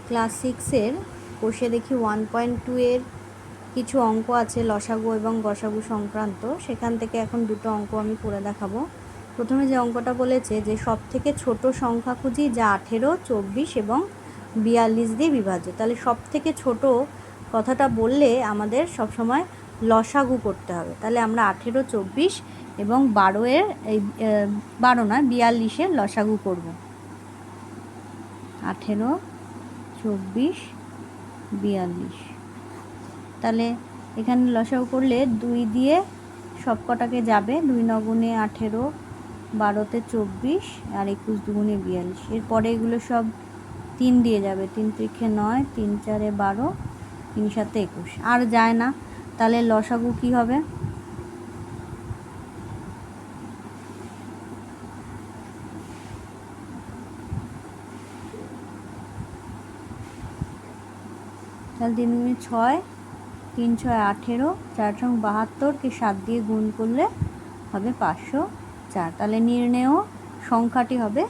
Class 6-এর কোষে দেখি 1.2 এর কিছু অঙ্ক আছে লসাগু এবং গসাগু সংক্রান্ত। সেখান থেকে এখন দুটো অঙ্ক আমি করে দেখাবো। প্রথমে যে অঙ্কটা বলেছে যে সব থেকে ছোট সংখ্যা খুঁজি যা 18, 24 এবং 42 দিয়ে বিভাজ্য। তাহলে সব থেকে ছোট কথাটা বললে আমাদের সবসময় লসাগু করতে হবে। তাহলে আমরা 18, 24 এবং 12 না 42-এর লসাগু করব। 18, 24, 42। তাহলে এখানে লসাগু করলে 2 দিয়ে সব কটাকে যাবে, 2 9 18, 12 24 আর 21 2 42। এরপরে এগুলো সব 3 দিয়ে যাবে, 3 3 9, 3 4 12, 3 7 21। আর যায় না, তাহলে লসাগু কি হবে? তাহলে 3 2 6, 3 6 18, 4 সঙ্গে 72 কে 7 দিয়ে গুণ করলে হবে 504। তাহলে নির্ণেয় সংখ্যাটি হবে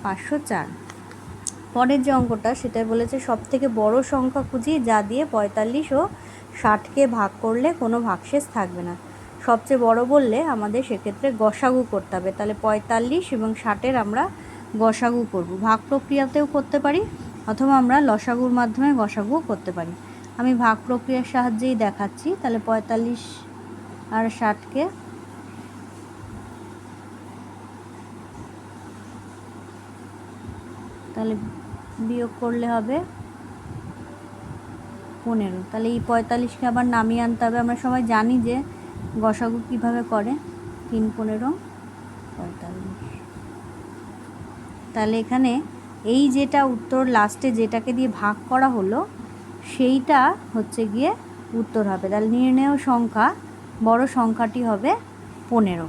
504। পরের যে অঙ্কটা সেটা বলেছে সব থেকে বড় সংখ্যা খুঁজি যা দিয়ে 45 ও 60কে ভাগ করলে কোনো ভাগশেষ থাকবে না। সবচেয়ে বড় বললে আমাদের সেক্ষেত্রে গসাগু করতে হবে। তাহলে 45 এবং 60-এর আমরা গসাগু করব। ভাগ প্রক্রিয়াতেও করতে পারি অথবা আমরা লসাগুর মাধ্যমে গসাগু করতে পারি। আমি ভাগ প্রক্রিয়ার সাহায্যেই দেখাচ্ছি। তাহলে 45 আর 60কে তাহলে বিয়োগ করলে হবে 15। তাহলে এই 45কে আবার নামিয়ে আনতে হবে। আমরা সবাই জানি যে গসাগু কীভাবে করে, 3 15 45। তাহলে এখানে এই যেটা উত্তর লাস্টে যেটাকে দিয়ে ভাগ করা হলো সেইটা হচ্ছে গিয়ে উত্তর হবে। তাহলে নির্ণেয় সংখ্যা বড় সংখ্যাটি হবে 15।